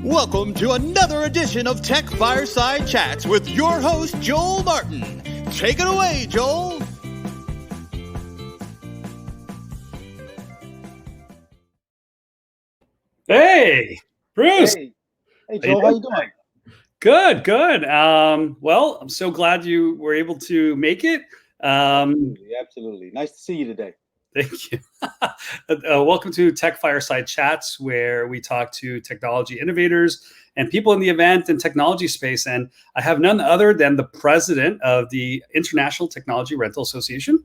Welcome to another edition of Tech Fireside Chats with your host, Joel Martin. Take it away, Joel. Hey, Bruce. Hey, Joel, how you doing? Good. Well, I'm so glad you were able to make it. Absolutely. Nice to see you today. Thank you. Welcome to Tech Fireside Chats, where we talk to technology innovators and people in the event and technology space. And I have none other than the president of the International Technology Rental Association,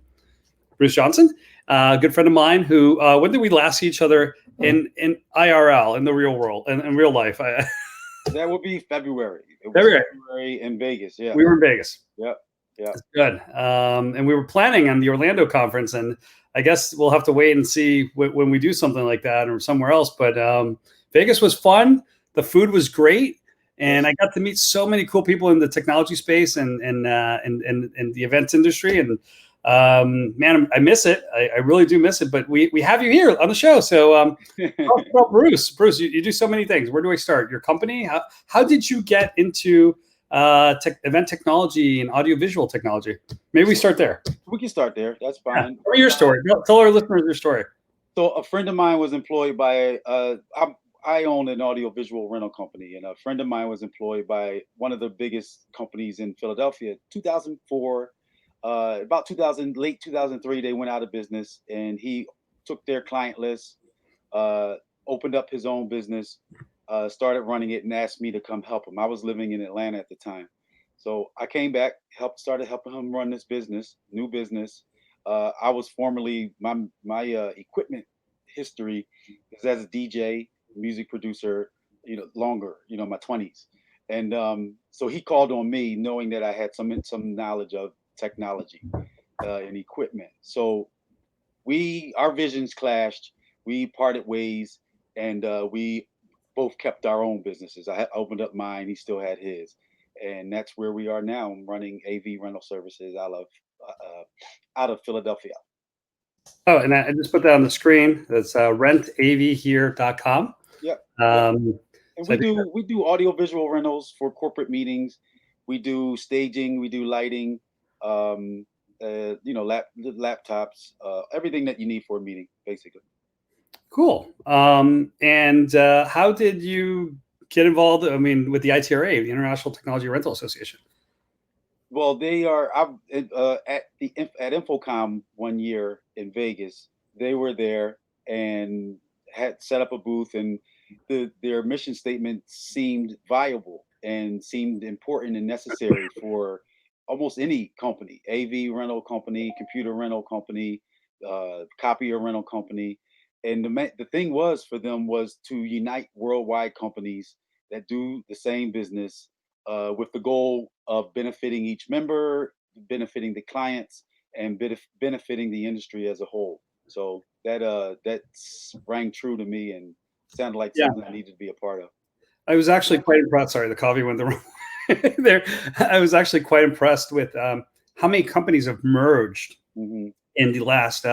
Bruce Johnson, a good friend of mine who, when did we last see each other in IRL, in the real world, in real life? That would be February. It was February in Vegas. Yeah, we were in Vegas. Yep. That's good. And we were planning on the Orlando conference, and I guess we'll have to wait and see when we do something like that or somewhere else. But Vegas was fun. The food was great, and I got to meet so many cool people in the technology space and the events industry. And man, I miss it. I really do miss it. But we have you here on the show. So talk about Bruce. Bruce, you do so many things. Where do I start? Your company? How did you get into event technology and audiovisual technology? Maybe we start there. We can start there. That's fine. Yeah. Tell your story. Tell our listeners your story. So a friend of mine was employed by I own an audiovisual rental company, and a friend of mine was employed by one of the biggest companies in Philadelphia. 2004, about 2000, late 2003, they went out of business, and he took their client list, opened up his own business, started running it, and asked me to come help him. I was living in Atlanta at the time. So I came back, started helping him run this business, new business. I was formerly, my equipment history is as a DJ, music producer, longer, my 20s. And so he called on me knowing that I had some knowledge of technology and equipment. So our visions clashed, we parted ways, and we both kept our own businesses. I opened up mine, he still had his. And that's where we are now. I'm running AV rental services out of Philadelphia. Oh, and I just put that on the screen. That's rentavhere.com. Yep. And so we do audiovisual rentals for corporate meetings. We do staging. We do lighting. Laptops. Everything that you need for a meeting, basically. Cool. And how did you get involved? I mean, with the ITRA, the International Technology Rental Association. Well, they are at Infocom one year in Vegas. They were there and had set up a booth, and their mission statement seemed viable and seemed important and necessary for almost any company: AV rental company, computer rental company, copier rental company. And the thing was for them was to unite worldwide companies that do the same business, with the goal of benefiting each member, benefiting the clients, and benefiting the industry as a whole. So that rang true to me and sounded like something I needed to be a part of. I was actually quite impressed. Sorry, the coffee went the wrong way there. I was actually quite impressed with how many companies have merged in the last.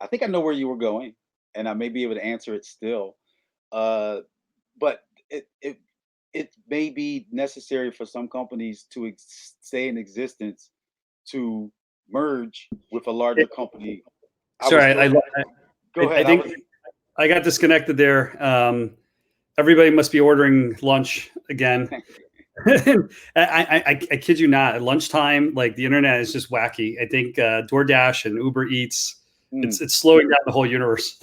I think I know where you were going, and I may be able to answer it still. But it may be necessary for some companies to stay in existence to merge with a larger company. Sorry, go ahead. I think I got disconnected there. Everybody must be ordering lunch again. I kid you not. At lunchtime, like the internet is just wacky. I think DoorDash and Uber Eats, it's slowing down the whole universe.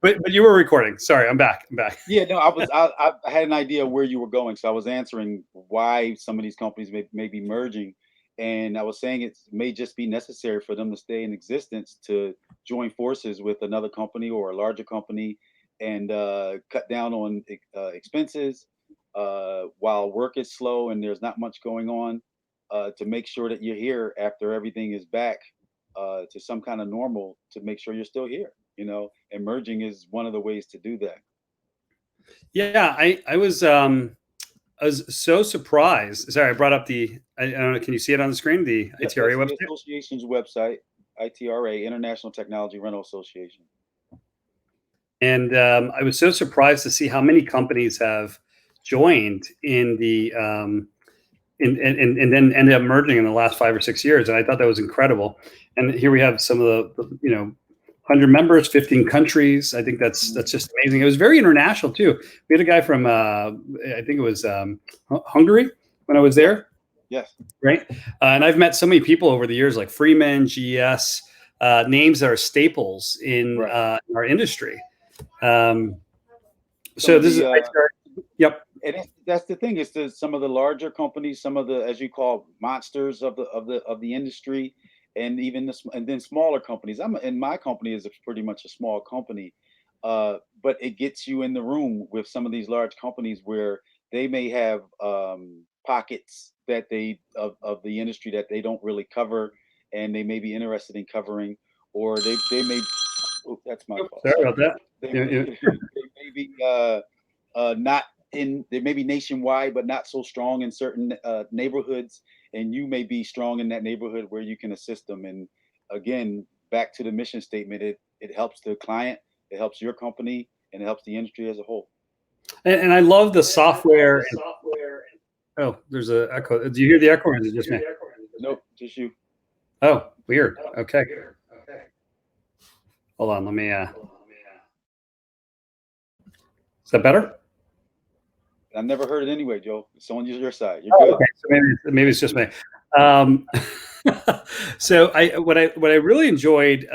But you were recording. Sorry, I'm back. Yeah, no, I had an idea where you were going, so I was answering why some of these companies may be merging, and I was saying it may just be necessary for them to stay in existence to join forces with another company or a larger company and cut down on expenses. While work is slow and there's not much going on, to make sure that you're here after everything is back to some kind of normal, to make sure you're still here, and merging is one of the ways to do that. Yeah, I was I was so surprised. Sorry, I brought up I don't know. Can you see it on the screen? The Yep, ITRA that's website. the association's website, ITRA, International Technology Rental Association. And I was so surprised to see how many companies have joined in the and then ended up merging in the last 5 or 6 years. And I thought that was incredible. And here we have some of the 100 members, 15 countries. I think that's just amazing. It was very international too. We had a guy from I think it was Hungary when I was there. Yes. Right. And I've met so many people over the years, like Freeman, GS, names that are staples in our industry. So this is yep. And that's the thing, is some of the larger companies, some of the, as you call, monsters of the industry, and even and then smaller companies. My company is pretty much a small company, but it gets you in the room with some of these large companies where they may have pockets that of the industry that they don't really cover, and they may be interested in covering, or they may. Oh, that's my fault. Sorry about that. They may be not in. They may be nationwide, but not so strong in certain neighborhoods, and you may be strong in that neighborhood where you can assist them. And again, back to the mission statement, it helps the client, it helps your company, and it helps the industry as a whole. And I love the software. Oh, there's an echo. Do you hear the echo, or is it just me? Nope, just you. Oh, weird. Okay. Hold on. Let me. Is that better? I've never heard it anyway, Joe. It's on your side. You're good. Okay. So maybe it's just me. So what I really enjoyed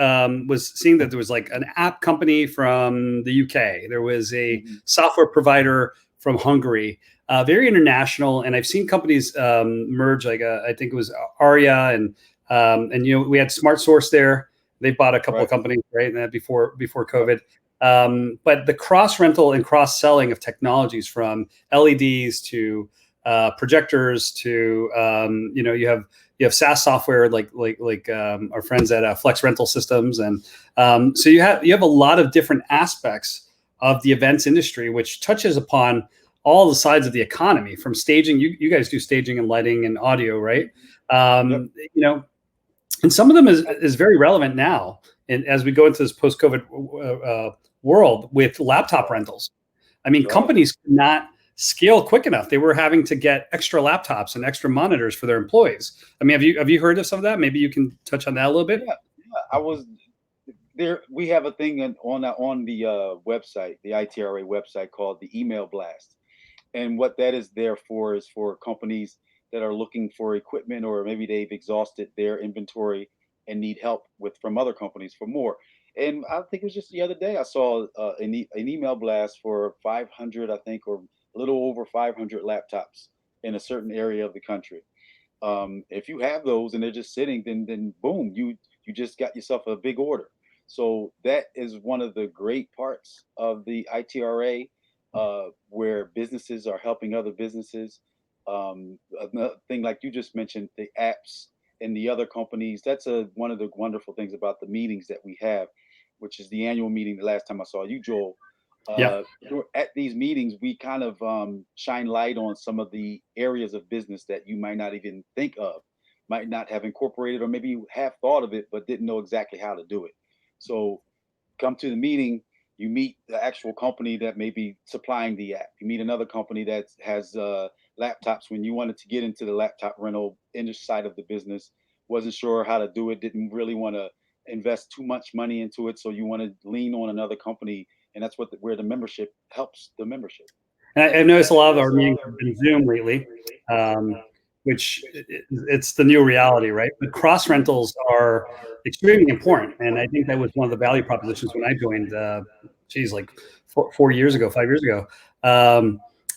was seeing that there was like an app company from the UK. There was a software provider from Hungary, very international. And I've seen companies merge. Like I think it was Aria, and we had Smart Source there. They bought a couple of companies before COVID. But the cross rental and cross selling of technologies, from LEDs to projectors to you have SaaS software like our friends at Flex Rental Systems, and so you have a lot of different aspects of the events industry, which touches upon all the sides of the economy, from staging. You guys do staging and lighting and audio, right? And some of them is very relevant now, and as we go into this post-COVID world with laptop rentals. I mean, companies could not scale quick enough. They were having to get extra laptops and extra monitors for their employees. I mean, have you heard of some of that? Maybe you can touch on that a little bit. Yeah, I was there. We have a thing on the website, the ITRA website, called the email blast, and what that is there for is for companies that are looking for equipment, or maybe they've exhausted their inventory and need help from other companies for more. And I think it was just the other day I saw an email blast for 500, I think, or a little over 500 laptops in a certain area of the country. If you have those and they're just sitting, then boom, you just got yourself a big order. So that is one of the great parts of the ITRA, where businesses are helping other businesses. Another thing, like you just mentioned, the apps and the other companies. That's one of the wonderful things about the meetings that we have, which is the annual meeting. The last time I saw you, Joel, at these meetings, we kind of shine light on some of the areas of business that you might not even think of, might not have incorporated, or maybe you have thought of it but didn't know exactly how to do it. So come to the meeting, you meet the actual company that may be supplying the app. You meet another company that has laptops. When you wanted to get into the laptop rental side of the business, wasn't sure how to do it, didn't really want to invest too much money into it, so you want to lean on another company, and that's where the membership helps the membership. And I've noticed a lot of our meetings have been Zoom lately, which it's the new reality, right? But cross rentals are extremely important, and I think that was one of the value propositions when I joined. Like 5 years ago.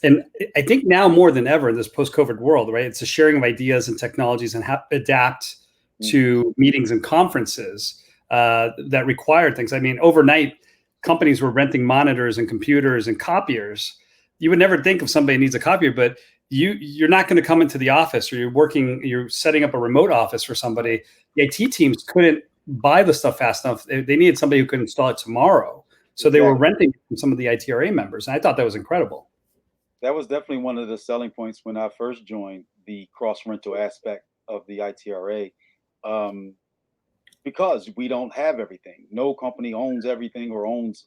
And I think now more than ever in this post-COVID world, right? It's a sharing of ideas and technologies, and adapt to meetings and conferences that required things. I mean, overnight, companies were renting monitors and computers and copiers. You would never think of somebody needs a copier, but you're not going to come into the office, or you're setting up a remote office for somebody. The IT teams couldn't buy the stuff fast enough. They needed somebody who could install it tomorrow. So they were renting from some of the ITRA members. And I thought that was incredible. was definitely one of the selling points when I first joined the cross rental aspect of the ITRA. Because we don't have everything. No company owns everything or owns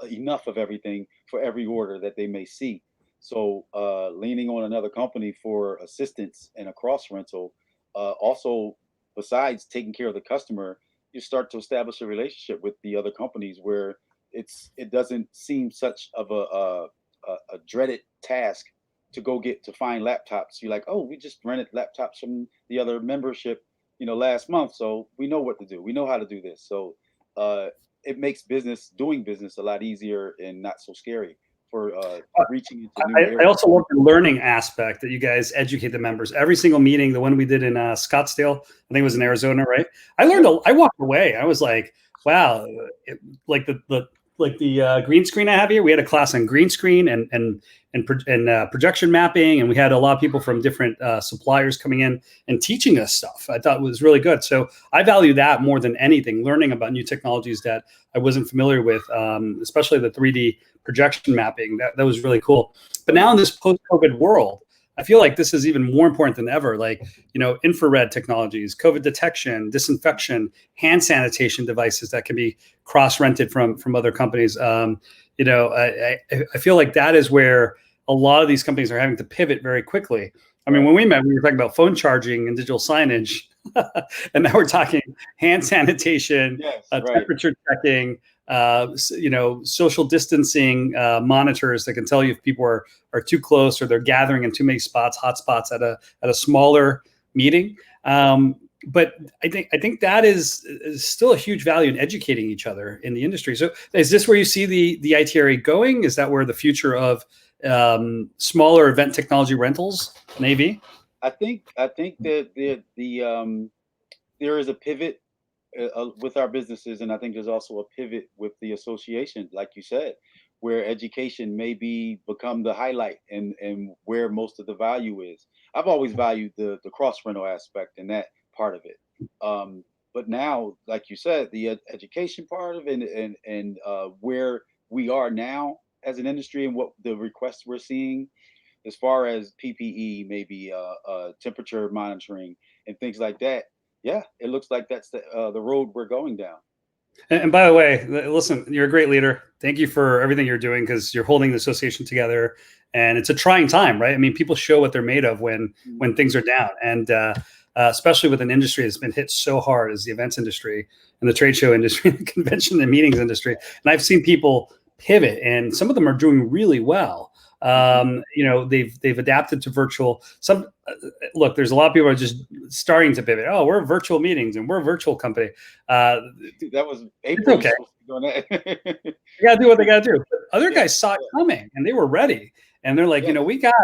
enough of everything for every order that they may see. So leaning on another company for assistance in a cross rental, also besides taking care of the customer, you start to establish a relationship with the other companies where it doesn't seem such of a dreaded task to find laptops. You're like, oh, we just rented laptops from the other membership, last month. So we know what to do. We know how to do this. So it makes doing business a lot easier and not so scary for reaching into new areas. I also love the learning aspect that you guys educate the members. Every single meeting, the one we did in Scottsdale, I think it was in Arizona, right? I walked away. I was like, wow, like the green screen I have here. We had a class on green screen and projection mapping, and we had a lot of people from different suppliers coming in and teaching us stuff. I thought it was really good. So I value that more than anything, learning about new technologies that I wasn't familiar with, especially the 3D projection mapping. That was really cool. But now in this post-COVID world, I feel like this is even more important than ever. Like, infrared technologies, COVID detection, disinfection, hand sanitation devices that can be cross-rented from other companies. I feel like that is where a lot of these companies are having to pivot very quickly. I mean, when we met, we were talking about phone charging and digital signage, and now we're talking hand sanitation, temperature checking, social distancing monitors that can tell you if people are too close or they're gathering in too many hot spots at a smaller meeting. But I think that is still a huge value in educating each other in the industry. So is this where you see the ITRA going? Is that where the future of smaller event technology rentals, maybe? I think that there is a pivot with our businesses, and I think there's also a pivot with the association, like you said, where education may become the highlight and where most of the value is. I've always valued the cross rental aspect and that part of it. But now, like you said, the education part of it and where we are now as an industry and what the requests we're seeing as far as PPE, maybe temperature monitoring and things like that. Yeah, it looks like that's the road we're going down. And by the way, listen, you're a great leader. Thank you for everything you're doing, because you're holding the association together, and it's a trying time, right? I mean, people show what they're made of when things are down, and especially with an industry that's been hit so hard as the events industry and the trade show industry, the convention and meetings industry. And I've seen people pivot, and some of them are doing really well. They've adapted to virtual. Look, there's a lot of people are just starting to pivot. Oh, we're virtual meetings and we're a virtual company. That was April. Okay. They gotta do what they gotta do. But other guys saw it coming and they were ready. And they're like, we got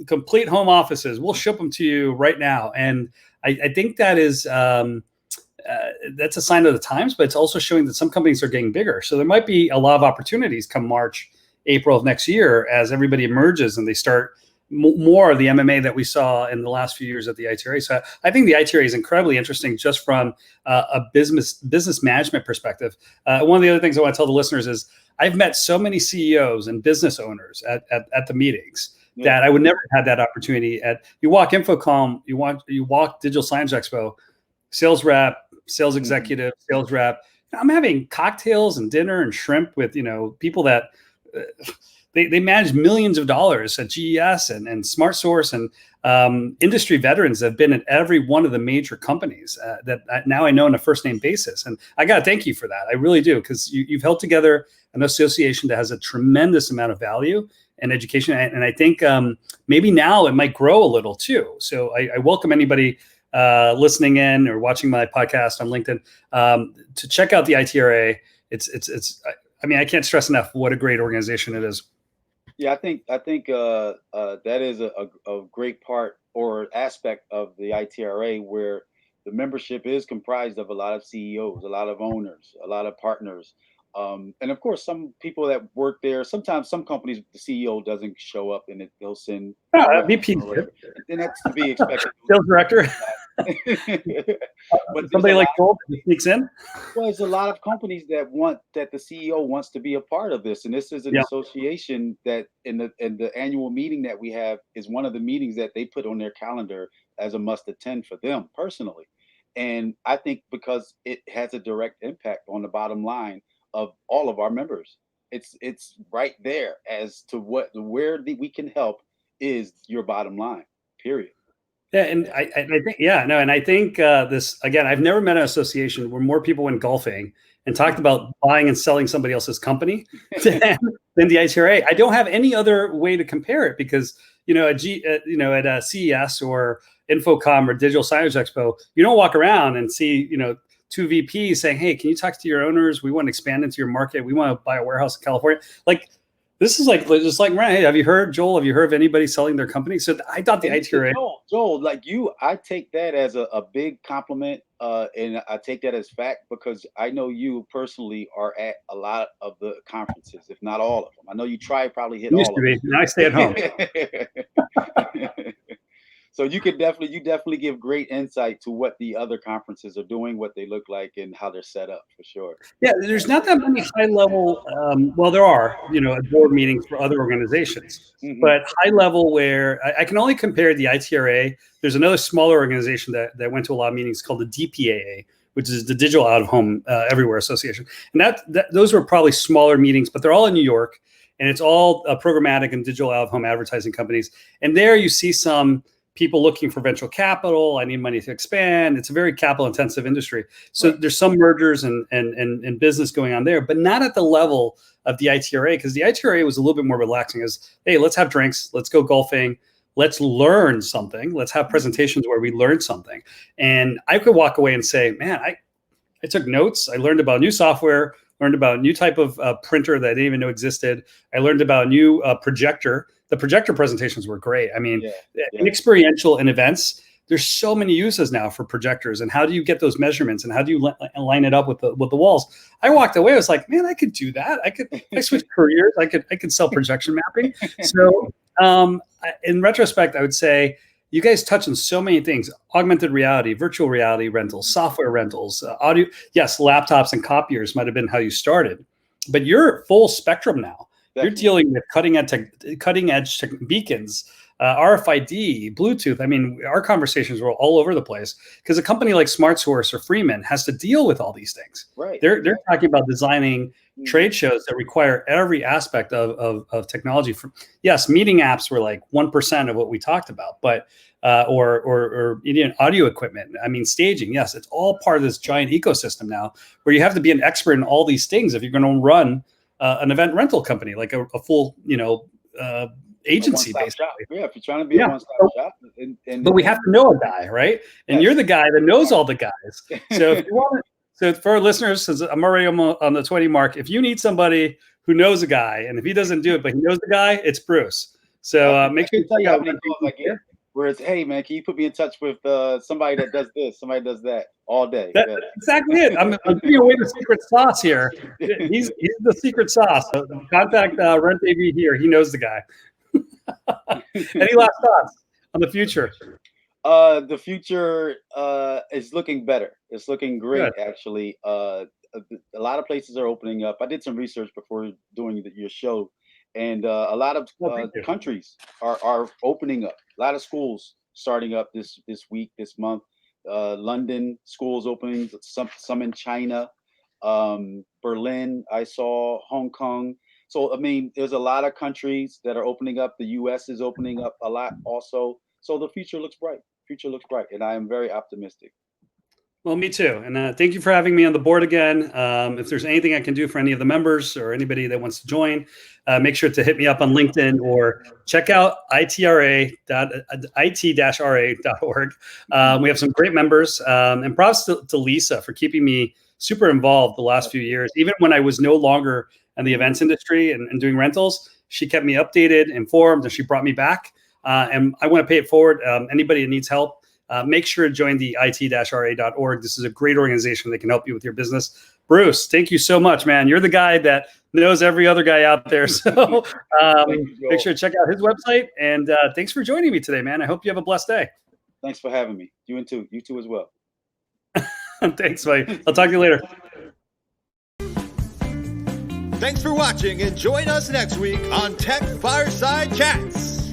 complete home offices. We'll ship them to you right now. And I think that is that's a sign of the times, but it's also showing that some companies are getting bigger. So there might be a lot of opportunities come March, April of next year as everybody emerges and they start more of the MMA that we saw in the last few years at the ITRA. So I think the ITRA is incredibly interesting just from a business management perspective. One of the other things I want to tell the listeners is I've met so many CEOs and business owners at the meetings that I would never have had that opportunity at. You walk InfoComm, you walk Digital Signage Expo, sales rep, sales executive, sales rep. I'm having cocktails and dinner and shrimp with people that they manage millions of dollars at GES and SmartSource and industry veterans that have been at every one of the major companies that now I know on a first name basis. And I got to thank you for that. I really do, because you've held together an association that has a tremendous amount of value and education. And I think maybe now it might grow a little too. So I welcome anybody listening in or watching my podcast on LinkedIn to check out the ITRA. I mean, I can't stress enough what a great organization it is. Yeah, I think that is a great part or aspect of the ITRA, where the membership is comprised of a lot of CEOs, a lot of owners, a lot of partners, and of course some people that work there. Sometimes some companies the CEO doesn't show up and they'll send VP, and that's to be expected. Sales director. But Somebody like Joel that sneaks in. well, there's a lot of companies that the CEO wants to be a part of this, and this is an Yeah. association that in the annual meeting that we have is one of the meetings that they put on their calendar as a must attend for them personally. And I think because it has a direct impact on the bottom line of all of our members, it's right there as to we can help is your bottom line. Period. Yeah, and I think and I think this again. I've never met an association where more people went golfing and talked about buying and selling somebody else's company than the ITRA. I don't have any other way to compare it because at a CES or Infocom or Digital Signage Expo, you don't walk around and see two VPs saying, "Hey, can you talk to your owners? We want to expand into your market. We want to buy a warehouse in California." Like. This is just like, hey, have you heard, Joel? Have you heard of anybody selling their company? So I thought the ITRA. Joel, like you, I take that as a big compliment, and I take that as fact because I know you personally are at a lot of the conferences, if not all of them. I know you probably hit all of them. Now I stay at home. So you definitely give great insight to what the other conferences are doing, what they look like, and how they're set up for sure. Yeah, there's not that many high level. Well, there are, board meetings for other organizations, but high level where I can only compare the ITRA. There's another smaller organization that went to a lot of meetings called the DPAA, which is the Digital Out of Home Everywhere Association, and those were probably smaller meetings, but they're all in New York, and it's all programmatic and digital out of home advertising companies, and there you see some people looking for venture capital. I need money to expand. It's a very capital intensive industry. So there's some mergers and business going on there, but not at the level of the ITRA, because the ITRA was a little bit more relaxing as, hey, let's have drinks. Let's go golfing. Let's learn something. Let's have presentations where we learn something. And I could walk away and say, man, I took notes. I learned about new software, learned about a new type of printer that I didn't even know existed. I learned about a new projector. The projector presentations were great. I mean, in experiential and events, there's so many uses now for projectors. And how do you get those measurements? And how do you line it up with the walls? I walked away. I was like, man, I could do that. I switched careers. I could sell projection mapping. So in retrospect, I would say you guys touch on so many things: augmented reality, virtual reality rentals, software rentals, audio. Yes, laptops and copiers might have been how you started, but you're full spectrum now. You're dealing with cutting edge beacons, RFID, Bluetooth. I mean, our conversations were all over the place because a company like SmartSource or Freeman has to deal with all these things. Right. They're talking about designing trade shows that require every aspect of technology. Yes, meeting apps were like 1% of what we talked about, but or audio equipment. I mean, staging. Yes, it's all part of this giant ecosystem now, where you have to be an expert in all these things if you're going to run an event rental company, like a full, agency, basically. Yeah, if you're trying to be a one-stop shop. But we have to know a guy, right? And you're the guy that knows all the guys. So if you want to, so for our listeners, since I'm already on the 20 mark, if you need somebody who knows a guy, and if he doesn't do it, but he knows the guy, it's Bruce. So make sure you check out where it's, hey man, can you put me in touch with somebody that does this, somebody does that all day? That's exactly it. I'm giving away the secret sauce here. He's the secret sauce. So contact Rent AV here. He knows the guy. Any last thoughts on the future? The future is looking better. It's looking great, actually. A lot of places are opening up. I did some research before doing your show, and a lot of countries are opening up. A lot of schools starting up this week, this month. London schools opening, some in China, Berlin, I saw, Hong Kong. So, I mean, there's a lot of countries that are opening up. The U.S. is opening up a lot also. So the future looks bright. And I am very optimistic. Well, me too. And thank you for having me on the board again. If there's anything I can do for any of the members or anybody that wants to join, make sure to hit me up on LinkedIn or check out it-ra.org. We have some great members. And props to Lisa for keeping me super involved the last few years. Even when I was no longer in the events industry and doing rentals, she kept me updated, informed, and she brought me back. And I want to pay it forward. Anybody that needs help, make sure to join the it-ra.org. This is a great organization that can help you with your business. Bruce, thank you so much, man. You're the guy that knows every other guy out there. So make sure to check out his website. And thanks for joining me today, man. I hope you have a blessed day. Thanks for having me. You too as well. Thanks, Mike. I'll talk to you later. Thanks for watching, and join us next week on Tech Fireside Chats.